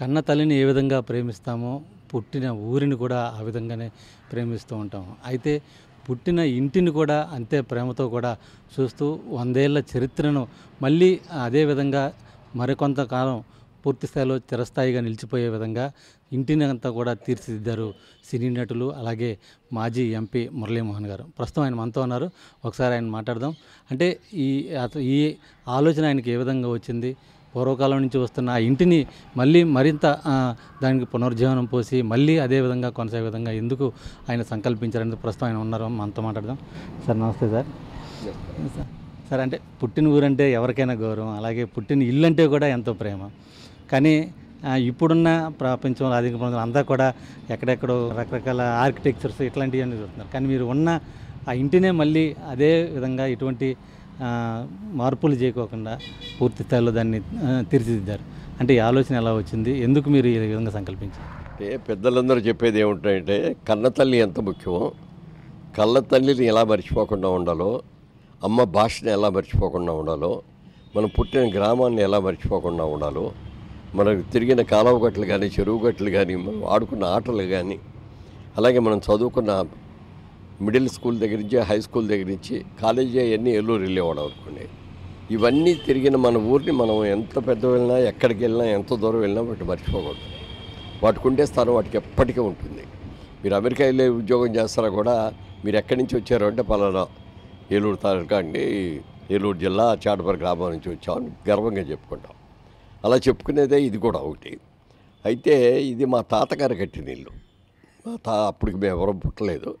కన్న తల్లిని ఏ విధంగా ప్రేమిస్తామో పుట్టిన ఊరిని కూడా ఆ విధంగానే ప్రేమిస్తూ ఉంటాము. అయితే పుట్టిన ఇంటిని కూడా అంతే ప్రేమతో కూడా చూస్తూ 100 ఏళ్ల చరిత్రను మళ్ళీ అదే విధంగా మరికొంత కాలం పూర్తి స్థాయిలో చిరస్థాయిగా నిలిచిపోయే విధంగా ఇంటిని అంతా కూడా తీర్చిదిద్దారు సినీ నటులు, అలాగే మాజీ ఎంపీ మురళీమోహన్ గారు. ప్రస్తుతం ఆయన మనతో ఉన్నారు. ఒకసారి ఆయన మాట్లాడదాం. అంటే ఈ ఆలోచన ఆయనకి ఏ విధంగా వచ్చింది, పూర్వకాలం నుంచి వస్తున్న ఆ ఇంటిని మళ్ళీ మరింత దానికి పునర్జీవనం పోసి మళ్ళీ అదే విధంగా కొనసాగే విధంగా ఎందుకు ఆయన సంకల్పించారని ప్రస్తుతం ఆయన ఉన్నారు, మనతో మాట్లాడదాం. సార్ నమస్తే సార్. సార్ అంటే పుట్టిన ఊరంటే ఎవరికైనా గౌరవం, అలాగే పుట్టిన ఇల్లు అంటే కూడా ఎంతో ప్రేమ. కానీ ఇప్పుడున్న ప్రపంచంలో ఆధునిక ప్రపంచంలో అంతా కూడా ఎక్కడెక్కడో రకరకాల ఆర్కిటెక్చర్స్ ఇట్లాంటివన్నీ చూస్తున్నారు. కానీ మీరు ఉన్న ఆ ఇంటినే మళ్ళీ అదే విధంగా ఎటువంటి మార్పులు చేయకోకుండా పూర్తి స్థాయిలో దాన్ని తీర్చిదిద్దారు. అంటే ఈ ఆలోచన ఎలా వచ్చింది, ఎందుకు మీరు ఈ విధంగా సంకల్పించారు? అంటే పెద్దలందరూ చెప్పేది ఏముంటాయంటే కన్నతల్లి ఎంత ముఖ్యమో, కళ్ళ తల్లిని ఎలా మర్చిపోకుండా ఉండాలో, అమ్మ భాషని ఎలా మర్చిపోకుండా ఉండాలో, మనం పుట్టిన గ్రామాన్ని ఎలా మర్చిపోకుండా ఉండాలో, మనకు తిరిగిన కాలువ గట్లు కానీ, చెరువు గట్లు కానీ, మనం ఆడుకున్న ఆటలు కానీ, అలాగే మనం చదువుకున్న మిడిల్ స్కూల్ దగ్గర నుంచి, హై స్కూల్ దగ్గర నుంచి, కాలేజీ అవన్నీ ఏలూరు వెళ్ళేవాడు అనుకోండి. ఇవన్నీ తిరిగిన మన ఊరిని మనం ఎంత పెద్ద వెళ్ళినా, ఎక్కడికి వెళ్ళినా, ఎంత దూరం వెళ్ళినా వాటి మర్చిపోకూడదు. వాటికి ఉండే స్థానం వాటికి ఎప్పటికీ ఉంటుంది. మీరు అమెరికా వెళ్ళే ఉద్యోగం చేస్తారా కూడా మీరు ఎక్కడి నుంచి వచ్చారు అంటే పలానా ఏలూరు తాలూకా అండి, ఏలూరు జిల్లా చాటపర గ్రామం నుంచి వచ్చామని గర్వంగా చెప్పుకుంటాం. అలా చెప్పుకునేదే ఇది కూడా ఒకటి. అయితే ఇది మా తాతగారు కట్టిన ఇల్లు. అప్పటికి మేము ఎవరూ పుట్టలేదు.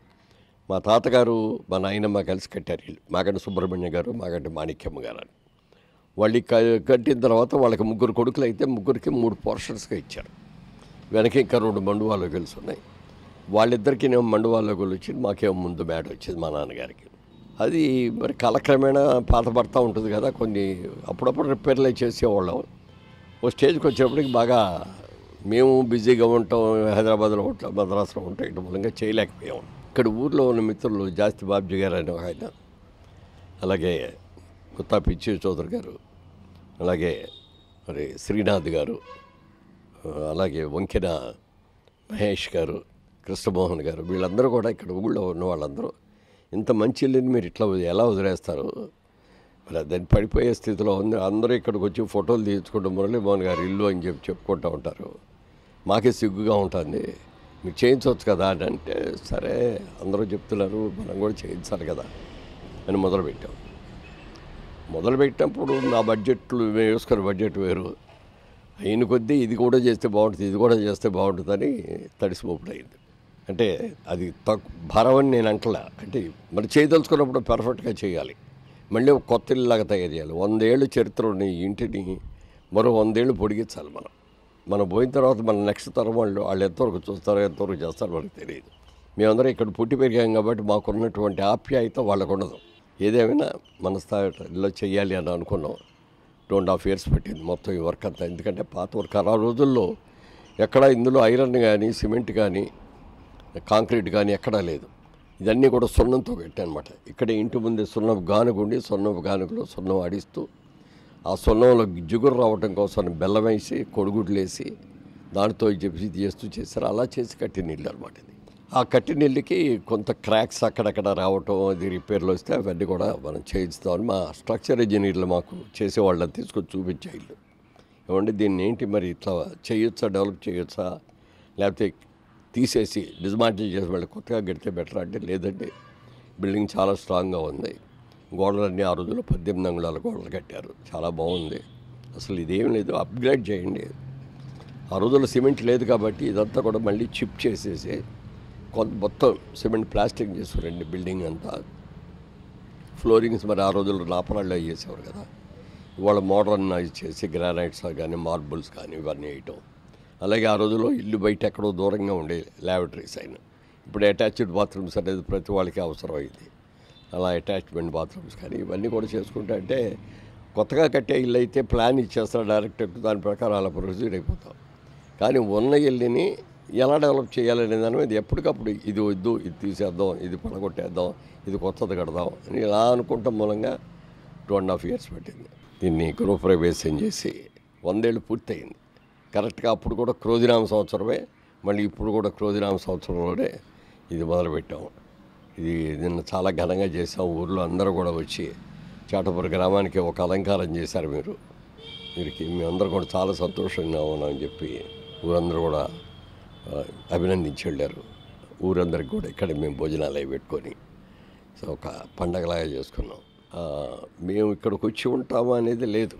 మా తాతగారు మా నాయనమ్మ కలిసి కట్టారు ఇల్లు. మాగంటి సుబ్రహ్మణ్యం గారు, మాగంటి మాణిక్యమ్మ గారు అని. వాళ్ళు కట్టిన తర్వాత వాళ్ళకి 3 కొడుకులు అయితే 3కి 3 పోర్షన్స్గా ఇచ్చారు. వెనక ఇంకా 2 మండువాళ్ళు గెలుసు ఉన్నాయి. వాళ్ళిద్దరికీ నేను మండువాళ్ళు గెలు వచ్చింది, మాకేమో ముందు మేడ వచ్చింది మా నాన్నగారికి. అది మరి కాలక్రమేణా పాతపడతా ఉంటుంది కదా, కొన్ని అప్పుడప్పుడు రిపేర్లు చేసేవాళ్ళం. ఓ స్టేజ్కి వచ్చేప్పటికి బాగా మేము బిజీగా ఉంటాం, హైదరాబాద్లో ఉంటాం, మద్రాసులో ఉంటాం, ఇటు మూలంగా చేయలేకపోయాం. ఇక్కడ ఊర్లో ఉన్న మిత్రులు జాస్తి బాబ్జీ గారు అని ఆయన, అలాగే కొత్త పిచ్చి చౌదరి గారు, అలాగే మరి శ్రీనాథ్ గారు, అలాగే వంకెన మహేష్ గారు, కృష్ణమోహన్ గారు, వీళ్ళందరూ కూడా ఇక్కడ ఊళ్ళో ఉన్న వాళ్ళందరూ ఇంత మంచి ఇల్లుని మీరు ఇట్లా ఎలా వదిలేస్తారు, మరి దాన్ని పడిపోయే స్థితిలో ఉంది. అందరూ ఇక్కడికి వచ్చి ఫోటోలు తీయించుకుంటూ మురళీమోహన్ గారు ఇల్లు అని చెప్పుకుంటూ ఉంటారు. మాకే సిగ్గుగా ఉంటుంది, మీరు చేయించవచ్చు కదా అని అంటే, సరే అందరూ చెప్తున్నారు మనం కూడా చేయించాలి కదా అని మొదలుపెట్టినప్పుడు నా బడ్జెట్లు వేసుకున్న బడ్జెట్ వేరు అయిన కొద్దీ ఇది కూడా చేస్తే బాగుంటుంది, ఇది కూడా చేస్తే బాగుంటుందని తడిసిమోపుడు అయింది. అంటే అది భారం అని నేను అంటలా. అంటే మరి చేయదలుచుకున్నప్పుడు పర్ఫెక్ట్గా చేయాలి, మళ్ళీ ఒక కొత్త ఇల్లులాగా తయారు చేయాలి. 100 ఏళ్ళు చరిత్ర ఉన్న ఈ ఇంటిని మరో 100 ఏళ్ళు పొడిగించాలి. మనం పోయిన తర్వాత మన నెక్స్ట్ తరం వాళ్ళు ఎంతవరకు చూస్తారో, ఎంతవరకు చేస్తారో మనకు తెలియదు. మేమందరం ఇక్కడ పుట్టి పెరిగాం కాబట్టి మాకున్నటువంటి ఆప్యాయత వాళ్ళకు ఉండదు. ఏదేమైనా మన స్థాయిలో చెయ్యాలి అని అనుకున్నాం. 2.5 years పట్టింది మొత్తం ఈ వర్క్ అంతా. ఎందుకంటే పాత వర్క్ ఆ రోజుల్లో ఎక్కడా ఇందులో ఐరన్ కానీ, సిమెంట్ కానీ, కాంక్రీట్ కానీ ఎక్కడా లేదు. ఇదన్నీ కూడా సున్నంతో కట్టానమాట. ఇక్కడ ఇంటి ముందే సున్నపు గానుగుండి, సున్నపు గానుగులో సున్నం ఆడిస్తూ, ఆ సున్నంలో జిగురు రావటం కోసం బెల్లం వేసి, కొడుగుడ్లు వేసి, దానితో చెప్పి చేస్తారు. అలా చేసి కట్టిన ఇల్లు అనమాట ఇది. ఆ కట్టిన ఇల్లుకి కొంత క్రాక్స్ అక్కడక్కడ రావటం, అది రిపేర్లు వస్తే అవన్నీ కూడా మనం చేయిస్తామని మా స్ట్రక్చర్ ఇంజనీర్లు మాకు చేసేవాళ్ళని తీసుకొని చూపించే ఇల్లు. ఏమంటే దీన్ని ఏంటి మరి ఇట్లా చేయొచ్చా, డెవలప్ చేయొచ్చా, లేకపోతే తీసేసి డిస్మాంటిల్ చేసి మళ్ళీ కొత్తగా కడితే బెటర్ అంటే, లేదండి బిల్డింగ్ చాలా స్ట్రాంగ్గా ఉంది, గోడలన్నీ ఆ రోజుల్లో 18 అంగుళాల గోడలు కట్టారు, చాలా బాగుంది, అసలు ఇదేం లేదు, అప్గ్రేడ్ చేయండి. ఆ రోజుల్లో సిమెంట్ లేదు కాబట్టి ఇదంతా కూడా మళ్ళీ చిప్ చేసేసి మొత్తం సిమెంట్ ప్లాస్టింగ్ చేసేవారండి బిల్డింగ్ అంతా. ఫ్లోరింగ్స్ మరి ఆ రోజుల్లో నాపరాళ్ళు అవి చేసేవారు కదా, ఇవాళ మోడర్నైజ్ చేసి గ్రానైట్స్ కానీ, మార్బుల్స్ కానీ ఇవన్నీ వేయటం. అలాగే ఆ రోజుల్లో ఇల్లు బయట ఎక్కడో దూరంగా ఉండే ల్యాబొరేటరీస్ అయినా, ఇప్పుడు అటాచ్డ్ బాత్రూమ్స్ అనేది ప్రతి వాళ్ళకి అవసరం అయింది. అలా అటాచ్మెంట్ బాత్రూమ్స్ కానీ ఇవన్నీ కూడా చేసుకుంటే, అంటే కొత్తగా కట్టే ఇల్లు అయితే ప్లాన్ ఇచ్చేస్తారు డైరెక్ట్, దాని ప్రకారం అలా ప్రొసీడ్ అయిపోతాం. కానీ ఉన్న ఇల్లుని ఎలా డెవలప్ చేయాలనే దాని మీద ఎప్పటికప్పుడు ఇది వద్దు, ఇది తీసేద్దాం, ఇది పడగొట్టేద్దాం, ఇది కొత్తది కడదాం అని ఇలా అనుకుంటాం. మూలంగా 2.5 years పట్టింది. దీన్ని గృహప్రవేశం చేసి 100 ఏళ్ళు పూర్తయింది. కరెక్ట్గా అప్పుడు కూడా క్రోధినామ సంవత్సరమే, మళ్ళీ ఇప్పుడు కూడా క్రోధినామ సంవత్సరంలోనే ఇది మొదలుపెట్టాము. ఇది నిన్న చాలా ఘనంగా చేసాం. ఊర్లో అందరూ కూడా వచ్చి చాటపూర్ గ్రామానికి ఒక అలంకారం చేశారు. వీరికి మేమందరూ కూడా చాలా సంతోషంగా ఉన్నామని చెప్పి ఊరందరూ కూడా అభినందించి వెళ్ళారు. ఊరందరికి కూడా ఇక్కడ మేము భోజనాలు అవి పెట్టుకొని సో ఒక పండగలాగా చేసుకున్నాం. మేము ఇక్కడికి వచ్చి ఉంటాము అనేది లేదు,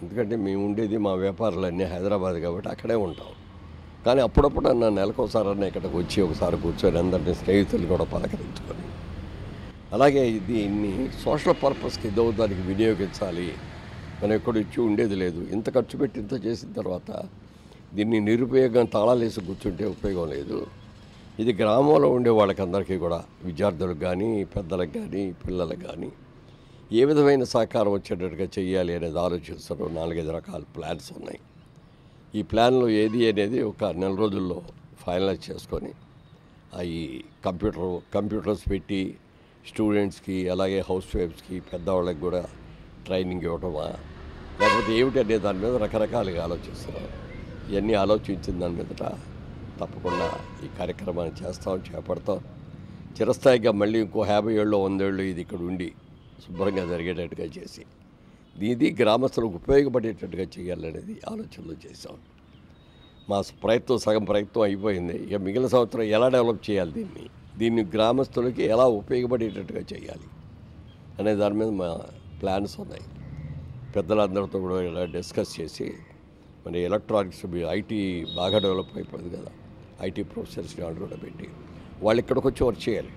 ఎందుకంటే మేము ఉండేది మా వ్యాపారాలన్నీ హైదరాబాద్ కాబట్టి అక్కడే ఉంటాం. కానీ అప్పుడప్పుడు నెలకోసారన్నా ఇక్కడికి వచ్చి ఒకసారి కూర్చొని అందరినీ స్నేహితులు కూడా పలకరించుకొని, అలాగే దీన్ని సోషల్ పర్పస్కి దానికి వినియోగించాలి. మనం ఎక్కడ ఇచ్చి ఉండేది లేదు. ఇంత ఖర్చు పెట్టి ఇంత చేసిన తర్వాత దీన్ని నిరుపయోగం తాళాలేసి కూర్చుంటే ఉపయోగం లేదు. ఇది గ్రామంలో ఉండే వాళ్ళకందరికీ కూడా, విద్యార్థులకు కానీ, పెద్దలకు కానీ, పిల్లలకు కానీ ఏ విధమైన సహకారం వచ్చేటట్టుగా చేయాలి అనేది ఆలోచిస్తారు. 4-5 రకాల ప్లాన్స్ ఉన్నాయి. ఈ ప్లాన్లో ఏది అనేది ఒక నెల రోజుల్లో ఫైనలైజ్ చేసుకొని ఈ కంప్యూటర్స్ పెట్టి స్టూడెంట్స్కి, అలాగే హౌస్ వైఫ్స్కి, పెద్దవాళ్ళకి కూడా ట్రైనింగ్ ఇవ్వటమా, లేకపోతే ఏమిటి అనే దాని మీద రకరకాలుగా ఆలోచిస్తున్నాం. ఇవన్నీ ఆలోచించిన దాని మీదట తప్పకుండా ఈ కార్యక్రమాన్ని చేపడతాం. చిరస్థాయిగా మళ్ళీ ఇంకో 50 ఏళ్ళు 100 ఏళ్ళు ఇది ఇక్కడ ఉండి శుభ్రంగా జరిగేటట్టుగా చేసి ఇది గ్రామస్తులకు ఉపయోగపడేటట్టుగా చేయాలనేది ఆలోచనలు చేశాం. మా సగం ప్రయత్నం అయిపోయింది. ఇక మిగిలిన సంవత్సరం ఎలా డెవలప్ చేయాలి, దీన్ని గ్రామస్తులకి ఎలా ఉపయోగపడేటట్టుగా చేయాలి అనే దాని మీద మా ప్లాన్స్ ఉన్నాయి. పెద్దలందరితో కూడా ఇలా డిస్కస్ చేసి, మరి ఎలక్ట్రానిక్స్ ఐటీ బాగా డెవలప్ అయిపోయింది కదా, ఐటీ ప్రొఫెసర్స్ వాళ్ళు కూడా పెట్టి వాళ్ళు ఇక్కడికి వచ్చి వర్క్ చేయాలి,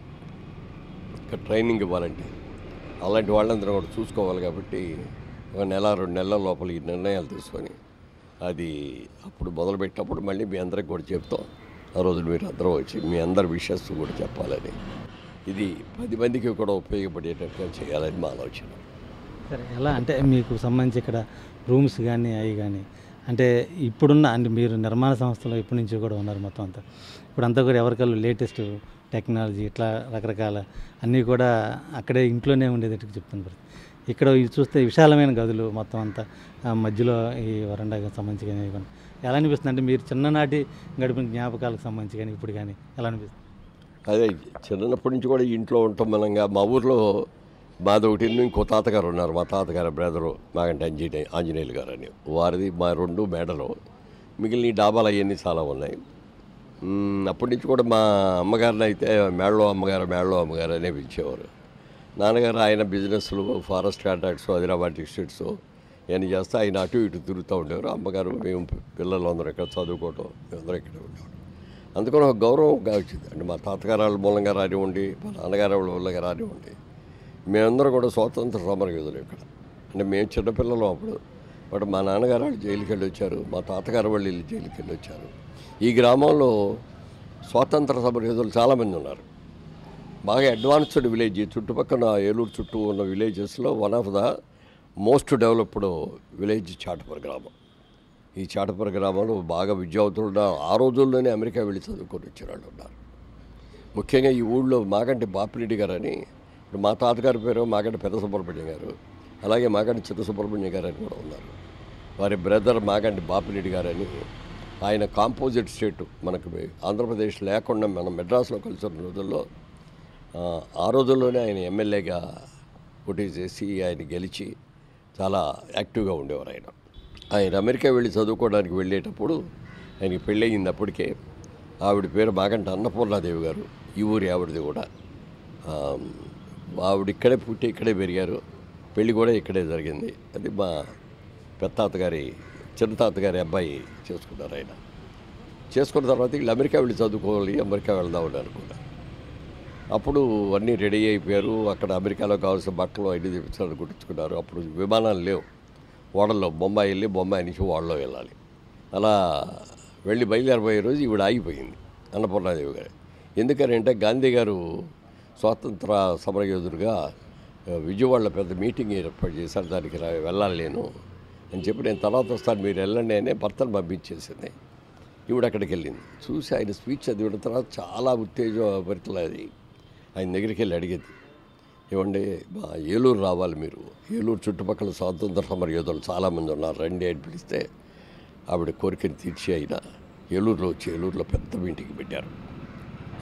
ఇక్కడ ట్రైనింగ్ ఇవ్వాలంటే అలాంటి వాళ్ళందరూ కూడా చూసుకోవాలి. కాబట్టి ఒక 1-2 నెలల లోపల ఈ నిర్ణయాలు తీసుకొని అది అప్పుడు మొదలుపెట్టినప్పుడు మళ్ళీ మీ అందరికి కూడా చెప్తాం. ఆ రోజు మీరు అందరూ వచ్చి మీ అందరి విషయస్ కూడా చెప్పాలని, ఇది 10 మందికి కూడా ఉపయోగపడేటట్టుగా చేయాలని మా ఆలోచన. సరే, ఎలా అంటే మీకు సంబంధించి ఇక్కడ రూమ్స్ కానీ అవి కానీ అంటే ఇప్పుడున్న అంటే మీరు నిర్మాణ సంస్థలో ఇప్పటి నుంచి కూడా ఉన్నారు మొత్తం అంతా, ఇప్పుడంతా కూడా ఎవరికల్లా లేటెస్ట్ టెక్నాలజీ ఇట్లా రకరకాల అన్నీ కూడా అక్కడే ఇంట్లోనే ఉండేటట్టు చెప్తున్నారు. ఇక్కడ ఇది చూస్తే విశాలమైన గదులు మొత్తం అంతా, మధ్యలో ఈ వరండాకి సంబంధించి కానీ ఎలా అనిపిస్తుంది అంటే మీరు చిన్ననాటి గడిపిన జ్ఞాపకాలకు సంబంధించి కానీ ఇప్పుడు కానీ ఎలా అనిపిస్తుంది? అదే చిన్నప్పటి నుంచి కూడా ఇంట్లో ఉంటాం మనంగా. మా ఊర్లో మాది ఒకటి, ఇంకో తాతగారు ఉన్నారు, మా తాతగారి బ్రదరు మాగంటి ఆంజనేయులు గారు అని, వారిది మా 2 మేడలు. మిగిలిన ఈ డాబాలు అవన్నీ చాలా ఉన్నాయి. అప్పటి నుంచి కూడా మా అమ్మగారిని అయితే మేడలో అమ్మగారు అనే పిలిచేవారు. నాన్నగారు ఆయన బిజినెస్లు, ఫారెస్ట్ కాంట్రాక్ట్స్, హైదరాబాద్ డిస్ట్రిక్ట్స్ ఇవన్నీ చేస్తే ఆయన అటు ఇటు తిరుగుతూ ఉండేవారు. అమ్మగారు మేము పిల్లలు అందరూ ఇక్కడ చదువుకోవటం, మేమందరం ఇక్కడ ఉండేవారు. అందుకని ఒక గౌరవంగా వచ్చింది. అంటే మా తాతగారు వాళ్ళ మూలంగా రానివ్వండి, మా నాన్నగారు వాళ్ళ మూలంగా రానివ్వండి, మేమందరం కూడా స్వాతంత్ర సమరయోధులు ఇక్కడ. అంటే మేము చిన్నపిల్లలు అప్పుడు. బట్ మా నాన్నగారు వాళ్ళు జైలుకి వెళ్ళి వచ్చారు, మా తాతగారు వాళ్ళు వెళ్ళి జైలుకి వెళ్ళి వచ్చారు. ఈ గ్రామంలో స్వాతంత్ర సమరయోధులు చాలామంది ఉన్నారు. బాగా అడ్వాన్స్డ్ విలేజ్, చుట్టుపక్కల ఏలూరు చుట్టూ ఉన్న విలేజెస్లో one of the most developed village Chatapur గ్రామం. ఈ చాటపూర్ గ్రామంలో బాగా విద్యావంతులు ఉన్నారు. ఆ రోజుల్లోనే అమెరికా వెళ్ళి చదువుకొని వచ్చిన వాళ్ళు ఉన్నారు. ముఖ్యంగా ఈ ఊళ్ళో మాగంటి బాపిరెడ్డి గారు అని, మా తాతగారి పేరు మాగంటి పెద్ద సుబ్రహ్మణ్యం గారు, అలాగే మాగంటి చిన్న సుబ్రహ్మణ్యం గారు అని కూడా ఉన్నారు. వారి బ్రదర్ మాగంటి బాపిరెడ్డి గారు అని, ఆయన కాంపోజిట్ స్టేటు మనకు ఆంధ్రప్రదేశ్ లేకుండా మనం మెడ్రాస్లో కలిసిన రోజుల్లో ఆ రోజుల్లోనే ఆయన ఎమ్మెల్యేగా పోటీ చేసి ఆయన గెలిచి చాలా యాక్టివ్గా ఉండేవారు. ఆయన అమెరికా వెళ్ళి చదువుకోవడానికి వెళ్ళేటప్పుడు ఆయనకి పెళ్ళయింది. అప్పటికే ఆవిడ పేరు మాగంటి అన్నపూర్ణాదేవి గారు, ఈ ఊరి ఆవిడది కూడా. ఆవిడ ఇక్కడే పుట్టి ఇక్కడే పెరిగారు, పెళ్ళి కూడా ఇక్కడే జరిగింది. అది మా చిన్న తాతగారి అబ్బాయి చేసుకున్నారు. ఆయన చేసుకున్న తర్వాత వీళ్ళు అమెరికా వెళ్ళి చదువుకోవాలి, అమెరికా వెళ్దామని అనుకున్నారు. అప్పుడు అన్నీ రెడీ అయిపోయారు. అక్కడ అమెరికాలో కావాల్సిన బట్టలు అన్నీ తెప్పించాలని కుట్టించుకున్నారు. అప్పుడు విమానాలు లేవు. ఓడల్లో బొంబాయి వెళ్ళి, బొంబాయి నుంచి ఓడలో వెళ్ళాలి. అలా వెళ్ళి బయలుదేరిపోయే రోజు ఈవిడ ఆగిపోయింది, అన్నపూర్ణాదేవి గారు. ఎందుకని అంటే గాంధీ గారు స్వాతంత్ర సమరయోధుడుగా విజయవాడలో పెద్ద మీటింగ్ ఏర్పాటు చేశారు, దానికి వెళ్ళాలి నేను అని చెప్పి, నేను తర్వాత వస్తాను మీరు వెళ్ళండి అనే భర్తను పంపించేసింది. ఈవిడ అక్కడికి వెళ్ళింది. చూసి ఆయన స్పీచ్ చదివిన తర్వాత చాలా ఉత్తేజభరితలది. ఆయన దగ్గరికి వెళ్ళి అడిగింది, ఏమండి మా ఏలూరు రావాలి మీరు, ఏలూరు చుట్టుపక్కల స్వాతంత్ర సమరయోధులు చాలామంది ఉన్నారు, రండి అని పిలిస్తే ఆవిడ కోరికని తీర్చి అయినా ఏలూరులో వచ్చి ఏలూరులో పెద్ద మీటింగ్ పెట్టారు.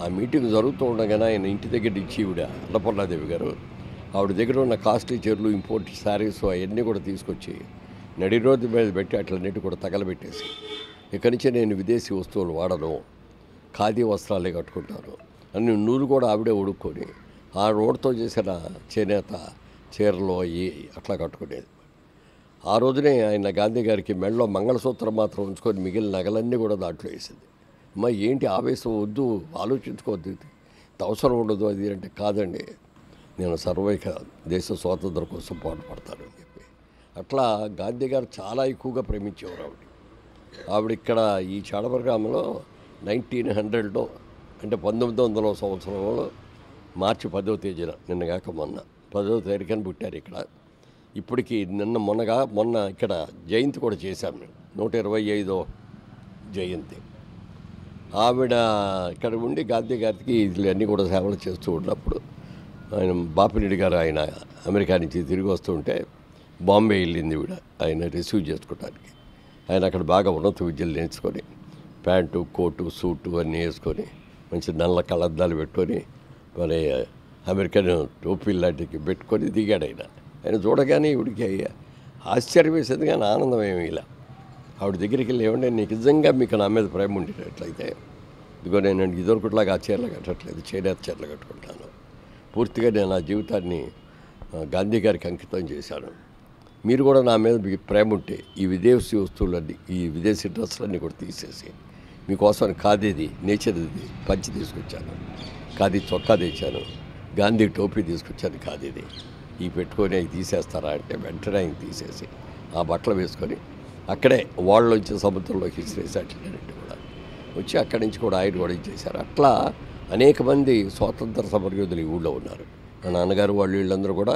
ఆ మీటింగ్ జరుగుతూ ఉండగానే ఆయన ఇంటి దగ్గర నుంచి ఈవిడ అన్నపూర్ణాదేవి గారు ఆవిడ దగ్గర ఉన్న కాస్ట్లీ చీరలు, ఇంపోర్ట్ శారీస్ అవన్నీ కూడా తీసుకొచ్చి నడి రోడ్డు మీద పెట్టి అట్లన్నిటి కూడా తగలబెట్టేసి, ఇక్కడి నుంచి నేను విదేశీ వస్తువులు వాడను, ఖాదీ వస్త్రాలే కట్టుకుంటాను అన్ని నూలు కూడా ఆవిడే ఉడుక్కొని ఆ రోడ్తో చేసిన చేనేత చీరలు అయ్యి అట్లా కట్టుకునేది. ఆ రోజునే ఆయన గాంధీ గారికి మెడలో మంగళసూత్రం మాత్రం ఉంచుకొని మిగిలిన నగలన్నీ కూడా దాంట్లో వేసింది. అమ్మ ఏంటి ఆవేశం, వద్దు, ఆలోచించుకోవద్దు, ఇది అవసరం ఉండదు అది అంటే, కాదండి నేను సర్వైక దేశ స్వాతంత్రం కోసం పాటుపడతాను అని చెప్పి అట్లా గాంధీ గారు చాలా ఎక్కువగా ప్రేమించేవారు ఆవిడ ఇక్కడ ఈ చాడపర గ్రామంలో 1900లో అంటే 1900 సంవత్సరంలో మార్చి 10వ తేదీన నిన్నగాక మొన్న 10వ తారీఖున పుట్టారు ఇక్కడ. ఇప్పటికి మొన్న ఇక్కడ జయంతి కూడా చేశాం మేము, 125వ జయంతి. ఆవిడ ఇక్కడ ఉండి గాంధీ గారికి ఇవన్నీ కూడా సేవలు చేస్తూ ఉన్నప్పుడు ఆయన బాపిరెడ్డి గారు ఆయన అమెరికా నుంచి తిరిగి వస్తుంటే బాంబే వెళ్ళింది ఈవిడ ఆయన రిసీవ్ చేసుకోవడానికి. ఆయన అక్కడ బాగా ఉన్నత విద్యలు నేర్చుకొని ప్యాంటు, కోటు, సూటు అన్నీ వేసుకొని మంచి నల్ల కళ్ళద్దాలు పెట్టుకొని మరి అమెరికన్ టోపీ లాంటివి పెట్టుకొని దిగాడు ఆయన చూడగానే ఈవిడికి ఆశ్చర్యం వేసేది కానీ ఆనందం ఏమీ ఇలా. ఆవిడ దగ్గరికి వెళ్ళి ఏమంటే నీకు నిజంగా మీకు నా మీద ప్రేమ ఉండేటట్లయితే ఇదిగో నేను ఇదివరకుట్లాగా ఆ చీరలు కట్టట్లేదు, చేనేత చీరలు కట్టుకుంటాను, పూర్తిగా నేను నా జీవితాన్ని గాంధీ గారికి అంకితం చేశాను, మీరు కూడా నా మీద మీకు ప్రేమ ఉంటే ఈ విదేశీ వస్తువులన్నీ ఈ విదేశీ డ్రెస్సులన్నీ కూడా తీసేసి మీకోసం ఖాదీది నేచర్ది పంచి తీసుకొచ్చాను, ఖాదీ చొక్కా తెచ్చాను, గాంధీ టోపీ తీసుకొచ్చాను ఖాదీది, ఈ పెట్టుకొని అవి తీసేస్తారా అంటే వెంటనే ఆయన తీసేసి ఆ బట్టలు వేసుకొని అక్కడే వాళ్ళొచ్చి సముద్రంలోకి విసిరేసి అట్లన్నింటి కూడా వచ్చి అక్కడి నుంచి కూడా ఆయన కూడా ఇచ్చేశారు. అట్లా అనేక మంది స్వాతంత్ర సమరయోధులు ఈ ఊళ్ళో ఉన్నారు. మా నాన్నగారు వాళ్ళు వీళ్ళందరూ కూడా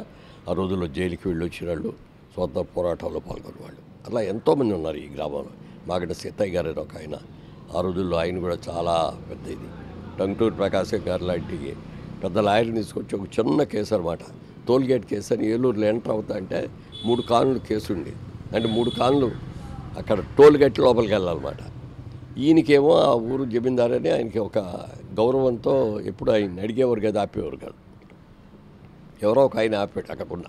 ఆ రోజుల్లో జైలుకి వెళ్ళి వచ్చిన వాళ్ళు, స్వాతంత్ర పోరాటంలో పాల్గొన్న వాళ్ళు, అలా ఎంతోమంది ఉన్నారు ఈ గ్రామంలో. మాగడ సీతయ్య గారు ఒక ఆయన, ఆ రోజుల్లో ఆయన కూడా చాలా పెద్ద ఇది. టంగుటూరి ప్రకాశం గారు లాంటి పెద్ద లాయర్ని తీసుకొచ్చి ఒక చిన్న కేసు అనమాట, టోల్గేట్ కేసు అని ఏలూరులో ఎంటర్ అవుతా అంటే 3 కానులు కేసు ఉండేది. అంటే 3 కానులు అక్కడ టోల్గేట్ లోపలికి వెళ్ళాలన్నమాట. ఈయనకేమో ఆ ఊరు జమీందారని ఆయనకి ఒక గౌరవంతో ఎప్పుడు ఆయన అడిగేవారు కదా, ఆపేవారు కాదు. ఎవరో ఒక ఆయన ఆపాడు అక్కడున్న,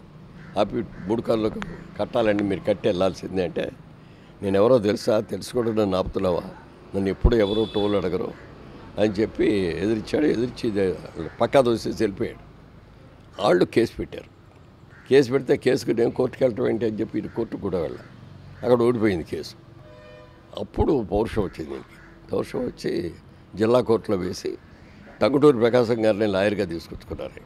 ఆపి 3 కానులు కట్టాలండి మీరు కట్టి వెళ్ళాల్సిందే అంటే, నేను ఎవరో తెలుసా, తెలుసుకోవడం నన్ను ఆపుతున్నావా, నన్ను ఎప్పుడు ఎవరో టోల్ అడగరు అని చెప్పి ఎదిరించాడు. ఎదిరించి పక్కా దోసేసి వెళ్ళిపోయాడు. వాళ్ళు కేసు పెట్టారు. కేసు పెడితే కేసుకు నేను కోర్టుకు వెళ్ళటం ఏంటి అని చెప్పి ఇది కోర్టుకు కూడా వెళ్ళాను. అక్కడ ఓడిపోయింది కేసు. అప్పుడు పౌరుషం వచ్చింది దీనికి. పౌరుషం వచ్చి జిల్లా కోర్టులో వేసి టంగుటూరి ప్రకాశం గారిని లాయర్గా తీసుకొచ్చుకున్నారు.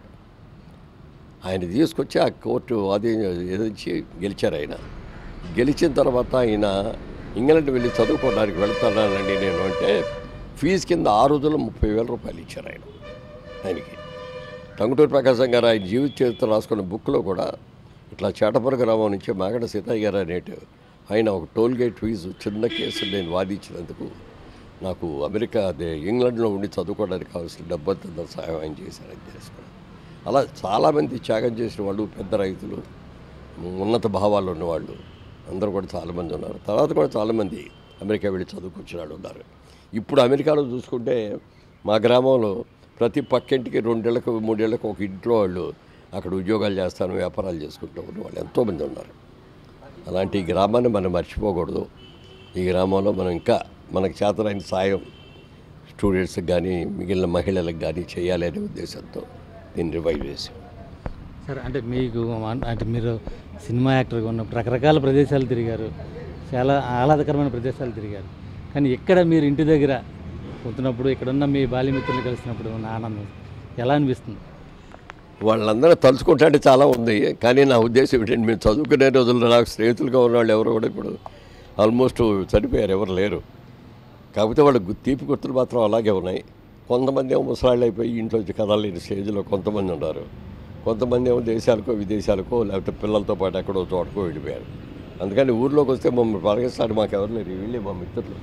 ఆయన తీసుకొచ్చి ఆ కోర్టు అది ఎదిరించి గెలిచారు. ఆయన గెలిచిన తర్వాత ఆయన ఇంగ్లాండ్ వెళ్ళి చదువుకోవడానికి వెళ్తానండి నేను అంటే, ఫీజు కింద ఆ రోజుల్లో 30,000 రూపాయలు ఇచ్చారు ఆయనకి. టంగుటూరి ప్రకాశం గారు ఆయన జీవిత చరిత్ర రాసుకున్న బుక్లో కూడా ఇట్లా చేటపర గ్రామం నుంచి మాగడ సీతయ్య గారు అనేటు ఆయన ఒక టోల్గేట్ ఫీజు చిన్న కేసు నేను వాదించినందుకు నాకు ఇంగ్లాండ్లో ఉండి చదువుకోవడానికి కావాల్సిన డబ్బంతా సహాయం ఆయన చేశారని చేసుకున్నాను. అలా చాలామంది త్యాగం చేసిన వాళ్ళు, పెద్ద రైతులు, ఉన్నత భావాలు ఉన్నవాళ్ళు అందరూ కూడా చాలామంది ఉన్నారు. తర్వాత కూడా చాలామంది అమెరికా వెళ్ళి చదువుకొచ్చిన వాళ్ళు ఉన్నారు. ఇప్పుడు అమెరికాలో చూసుకుంటే మా గ్రామంలో ప్రతి పక్కింటికి 2 ఏళ్ళకు 3 ఏళ్ళకు ఒక ఇంట్లో వాళ్ళు అక్కడ ఉద్యోగాలు చేస్తాను, వ్యాపారాలు చేసుకుంటూ ఉన్న వాళ్ళు ఎంతోమంది ఉన్నారు. అలాంటి ఈ గ్రామాన్ని మనం మర్చిపోకూడదు. ఈ గ్రామంలో మనం ఇంకా మనకు చేతనైన సాయం స్టూడెంట్స్కి కానీ మిగిలిన మహిళలకు కానీ చేయాలి అనే ఉద్దేశంతో దీన్ని రివైవ్ చేసాం. సార్, అంటే మీకు అంటే మీరు సినిమా యాక్టర్గా ఉన్నప్పుడు రకరకాల ప్రదేశాలు తిరిగారు, చాలా ఆహ్లాదకరమైన ప్రదేశాలు తిరిగారు. కానీ ఇక్కడ మీరు ఇంటి దగ్గర ఉంటున్నప్పుడు, ఇక్కడున్న మీ బాల్యమిత్రులు కలిసినప్పుడు ఉన్న ఆనందం ఎలా అనిపిస్తుంది? వాళ్ళందరూ తలుచుకుంటే చాలా ఉంది. కానీ నా ఉద్దేశం ఏంటంటే, మేము చదువుకునే రోజుల్లో నాకు స్నేహితులుగా ఉన్నవాళ్ళు ఎవరు కూడా ఇప్పుడు ఆల్మోస్ట్ చనిపోయారు, ఎవరు లేరు. కాకపోతే వాళ్ళ తీపి గుర్తులు మాత్రం అలాగే ఉన్నాయి. కొంతమంది ఏమో ముసలాళ్ళు అయిపోయి ఇంట్లో కదలేని స్టేజ్లో కొంతమంది ఉన్నారు. కొంతమంది ఏమో దేశాలకో విదేశాలకో లేకపోతే పిల్లలతో పాటు ఎక్కడో చోటకో వెళ్ళిపోయారు. అందుకని ఊర్లోకి వస్తే మమ్మల్ని పరిగెత్తాడు, మాకు ఎవరు లేరు, వీళ్ళే మా మిత్రులు.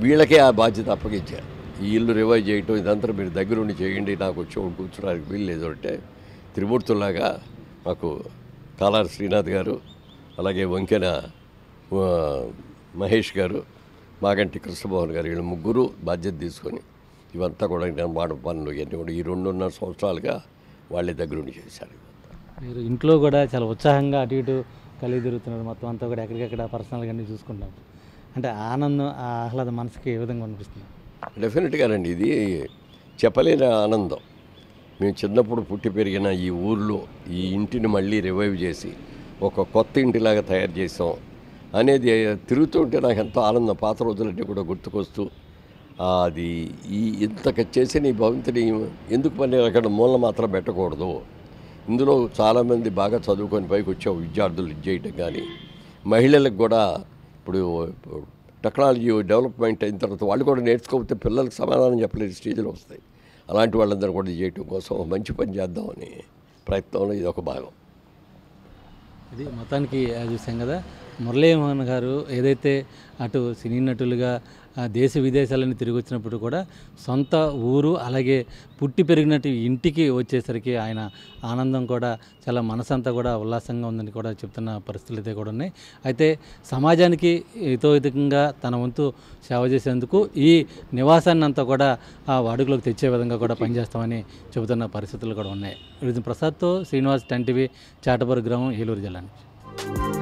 వీళ్ళకే ఆ బాధ్యత అప్పగించారు. ఈ ఇల్లు రివైవ్ చేయటం ఇదంతా మీరు దగ్గరుండి చేయండి, నాకు వచ్చి కూర్చోడానికి వీలు లేదు అంటే త్రిమూర్తులాగా మాకు కాలారి శ్రీనాథ్ గారు, అలాగే వంకెన మహేష్ గారు, మాగంటి కృష్ణమోహన్ గారు, వీళ్ళు ముగ్గురు బాధ్యత తీసుకొని ఇవంతా కూడా నిర్మాణ పనులు ఇవన్నీ కూడా ఈ 2.5 సంవత్సరాలుగా వాళ్ళే దగ్గరుండి చేశారు. మీరు ఇంట్లో కూడా చాలా ఉత్సాహంగా అటు ఇటు కలిగి తిరుగుతున్నారు, మొత్తం అంతా కూడా ఎక్కడికెక్కడ పర్సనల్గా అన్నీ చూసుకుంటాం. అంటే ఆనందం, ఆ ఆహ్లాదం మనసుకి ఏ విధంగా అనిపిస్తుంది? డెఫినెట్గానండి, ఇది చెప్పలేని ఆనందం. మేము చిన్నప్పుడు పుట్టి పెరిగిన ఈ ఊర్లో ఈ ఇంటిని మళ్ళీ రివైవ్ చేసి ఒక కొత్త ఇంటిలాగా తయారు చేసాం అనేది తిరుగుతుంటే నాకు ఎంతో ఆనందం. పాత రోజులన్నీ కూడా గుర్తుకొస్తూ అది ఇంత చేసిన ఈ భవంతిని ఎందుకు పని అక్కడ మూల మాత్రం పెట్టకూడదు. ఇందులో చాలామంది బాగా చదువుకొని పైకి వచ్చే విద్యార్థులు ఇది చేయటం కానీ, మహిళలకు కూడా ఇప్పుడు టెక్నాలజీ డెవలప్మెంట్ అయిన తర్వాత వాళ్ళు కూడా నేర్చుకోకపోతే పిల్లలకు సమాధానం చెప్పలేని స్టేజ్లో వస్తాయి. అలాంటి వాళ్ళందరూ కూడా చేయటం కోసం మంచి పని చేద్దామని ప్రయత్నంలో ఇది ఒక భాగం. ఇది మొత్తానికి చూసాం కదా, మురళీమోహన్ గారు ఏదైతే అటు సినీ నటులుగా దేశ విదేశాలని తిరిగి వచ్చినప్పుడు కూడా సొంత ఊరు అలాగే పుట్టి పెరిగినట్టు ఇంటికి వచ్చేసరికి ఆయన ఆనందం కూడా చాలా మనసంతా కూడా ఉల్లాసంగా ఉందని కూడా చెప్తున్న పరిస్థితులు అయితే కూడా ఉన్నాయి. అయితే సమాజానికి హితోహితంగా తన వంతు సేవ చేసేందుకు ఈ నివాసాన్ని అంతా కూడా వాడుకలోకి తెచ్చే విధంగా కూడా పనిచేస్తామని చెబుతున్న పరిస్థితులు కూడా ఉన్నాయి. ప్రసాద్తో శ్రీనివాస్, 10 టీవీ, చాటపర్రు గ్రామం, ఏలూరు జిల్లా నుంచి.